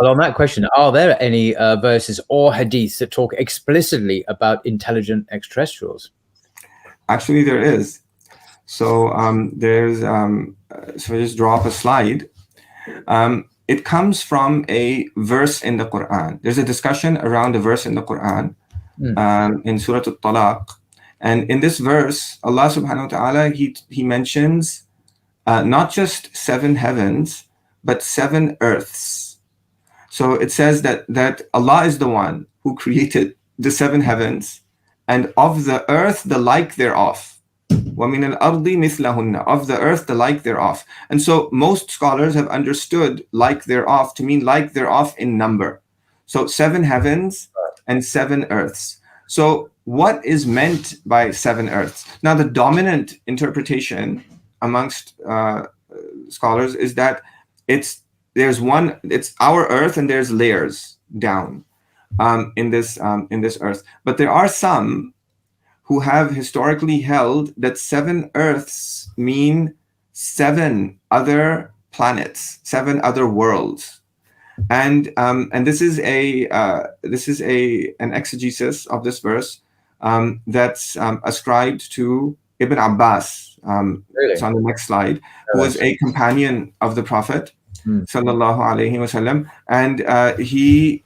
Well, on that question, are there any verses or hadiths that talk explicitly about intelligent extraterrestrials? Actually, there is. So there's so I just draw up a slide. It comes from a verse in the Quran. There's a discussion around a verse in the Quran in Surah Al-Talaq. And in this verse, Allah subhanahu wa ta'ala, he mentions not just 7 heavens, but 7 earths. So it says that Allah is the one who created the 7 heavens, and of the earth the like thereof. وَمِنَ الْأَرْضِ مِثْلَهُنَّ, of the earth the like thereof. And so most scholars have understood like thereof to mean like thereof in number. So 7 heavens and 7 earths. So what is meant by 7 earths? Now the dominant interpretation amongst scholars is that it's our earth and there's layers down in this earth. But there are some who have historically held that 7 earths mean 7 other planets, 7 other worlds, and this is an exegesis of this verse that's ascribed to Ibn Abbas. Really? It's on the next slide. Who was a companion of the Prophet sallallahu alaihi wasallam, and he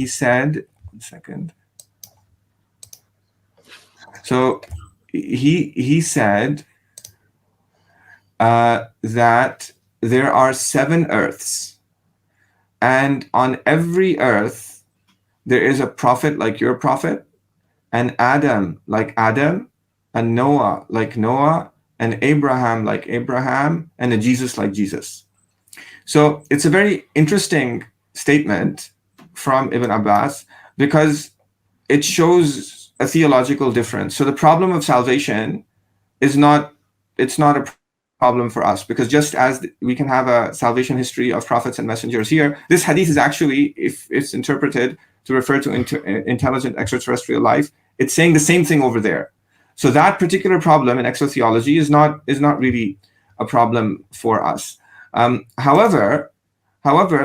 said, one second. So he said that there are 7 earths, and on every earth there is a prophet like your prophet, and Adam like Adam, and Noah like Noah, and Abraham like Abraham, and a Jesus like Jesus. So it's a very interesting statement from Ibn Abbas because it shows a theological difference. So the problem of salvation is not a problem for us, because just as we can have a salvation history of prophets and messengers here, this hadith is actually, if it's interpreted to refer to intelligent extraterrestrial life, it's saying the same thing over there. So that particular problem in exotheology is not really a problem for us. However,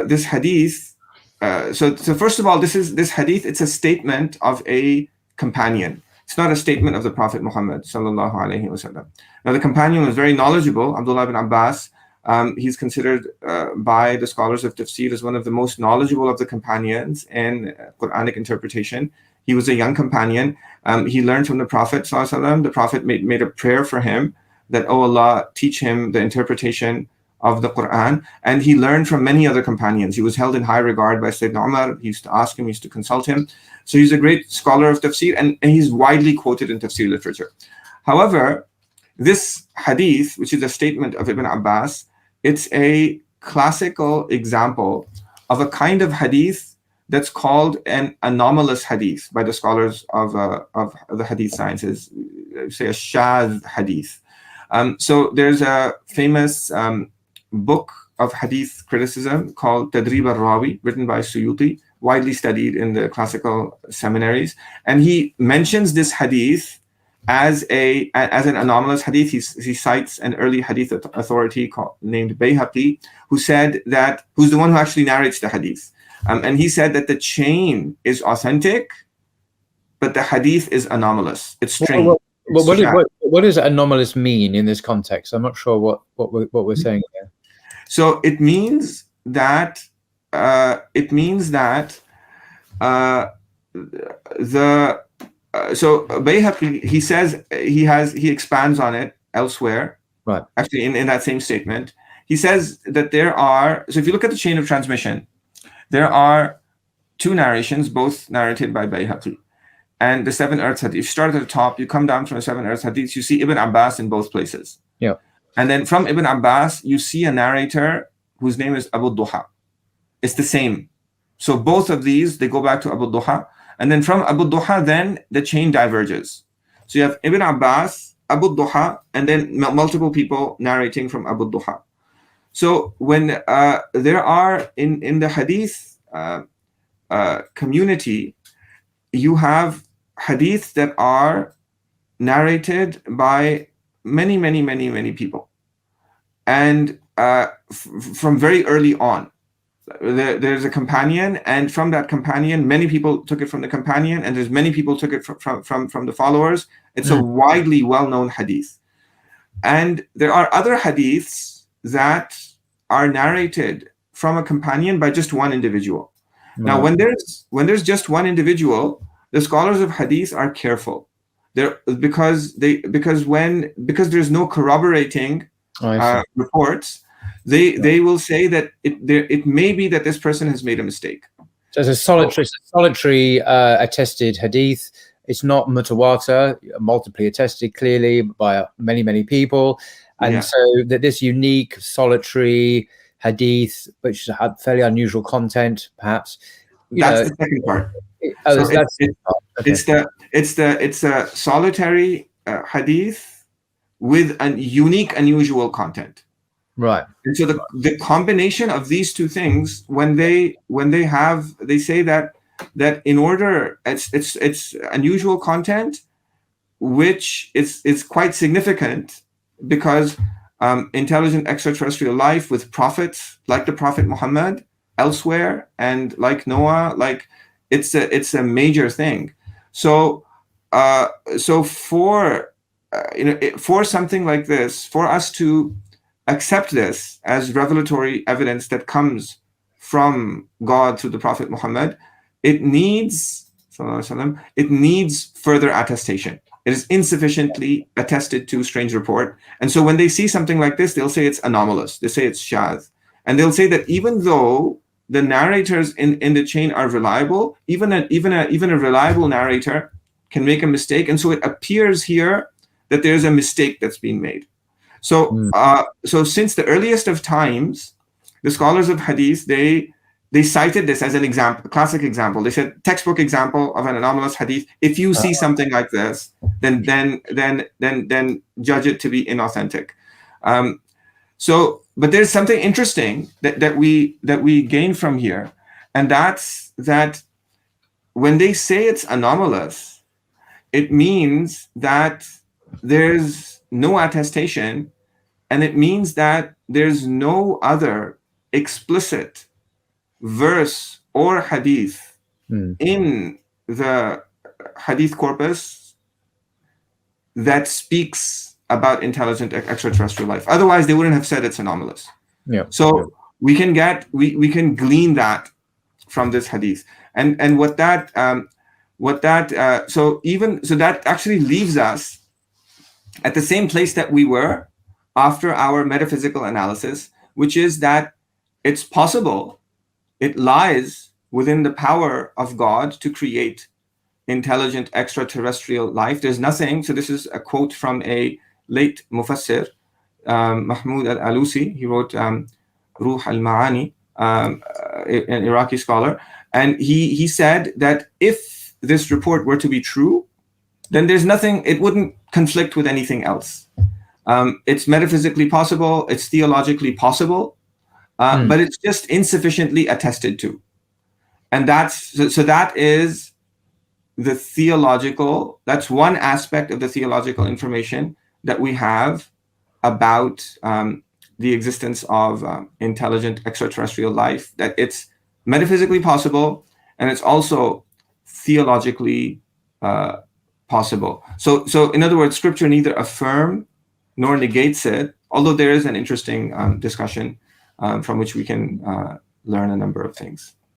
this hadith. So first of all, this hadith, it's a statement of a companion. It's not a statement of the Prophet Muhammad sallallahu alaihi wasallam. Now the companion was very knowledgeable, Abdullah ibn Abbas. He's considered by the scholars of tafsir as one of the most knowledgeable of the companions in Quranic interpretation. He was a young companion. He learned from the Prophet sallallahu alaihi wasallam. The Prophet made a prayer for him that, oh Allah, teach him the interpretation of the Quran. And he learned from many other companions. He was held in high regard by Sayyidina Umar. He used to ask him, he used to consult him. So he's a great scholar of tafsir, and he's widely quoted in tafsir literature. However, this hadith, which is a statement of Ibn Abbas, it's a classical example of a kind of hadith that's called an anomalous hadith by the scholars of the hadith sciences, say a shadh hadith. So there's a famous book of hadith criticism called Tadrib al-Rawi, written by Suyuti, widely studied in the classical seminaries, and he mentions this hadith as an anomalous hadith. He cites an early hadith authority named Bayhaqi, who's the one who actually narrates the hadith, and he said that the chain is authentic, but the hadith is anomalous. It's strange. What does anomalous mean in this context? I'm not sure what we're saying here. So it means that so Bayhaqi, he says, he expands on it elsewhere. Right. Actually, in that same statement, he says that there are. So if you look at the chain of transmission, there are 2 narrations, both narrated by Bayhaqi, and the 7 earths hadith. If you start at the top, you come down from the 7 earths hadith, you see Ibn Abbas in both places. Yeah. And then from Ibn Abbas, you see a narrator whose name is Abu Duha. It's the same. So both of these, they go back to Abu Duha. And then from Abu Duha, then the chain diverges. So you have Ibn Abbas, Abu Duha, and then multiple people narrating from Abu Duha. So when there are in the hadith community, you have hadiths that are narrated by many people. And from very early on. There's a companion, and from that companion, many people took it from the companion, and there's many people took it from the followers. It's a widely well-known hadith. And there are other hadiths that are narrated from a companion by just one individual. Now, when there's just one individual, the scholars of hadith are careful. Because there's no corroborating reports. They will say that it may be that this person has made a mistake. So it's a solitary attested hadith. It's not mutawatir, multiply attested clearly by many people. And so that this unique solitary hadith, which had fairly unusual content, perhaps. That's the second part. It's a solitary hadith with a unique, unusual content. Right. And so the combination of these two things, when they say that in order, it's unusual content, which is quite significant because intelligent extraterrestrial life with prophets like the Prophet Muhammad elsewhere, and like Noah, like it's a major thing. So for for something like this, for us to accept this as revelatory evidence that comes from God through the Prophet Muhammad, it needs further attestation. It is insufficiently attested to strange report. And so when they see something like this, they'll say it's anomalous. They say it's shadh. And they'll say that even though the narrators in the chain are reliable, even a reliable narrator can make a mistake. And so it appears here that there's a mistake that's been made. So since the earliest of times, the scholars of hadith, they cited this as an example, a classic example. They said, textbook example of an anomalous hadith. If you see something like this, then judge it to be inauthentic. But there's something interesting that we gain from here, and that's that when they say it's anomalous, it means that there's no attestation, and it means that there's no other explicit verse or hadith in the hadith corpus that speaks about intelligent extraterrestrial life. Otherwise, they wouldn't have said it's anomalous. We can glean that from this hadith, and that actually leaves us at the same place that we were after our metaphysical analysis, which is that it's possible, it lies within the power of God to create intelligent extraterrestrial life. There's nothing. So this is a quote from a late Mufassir, Mahmoud al-Alusi. He wrote Ruh al-Ma'ani, an Iraqi scholar. And he said that if this report were to be true, then there's nothing, it wouldn't conflict with anything else. It's metaphysically possible, it's theologically possible, but it's just insufficiently attested to. And that is the theological, that's one aspect of the theological information that we have about the existence of intelligent extraterrestrial life, that it's metaphysically possible and it's also theologically possible. So in other words, scripture neither affirms nor negates it, although there is an interesting discussion from which we can learn a number of things.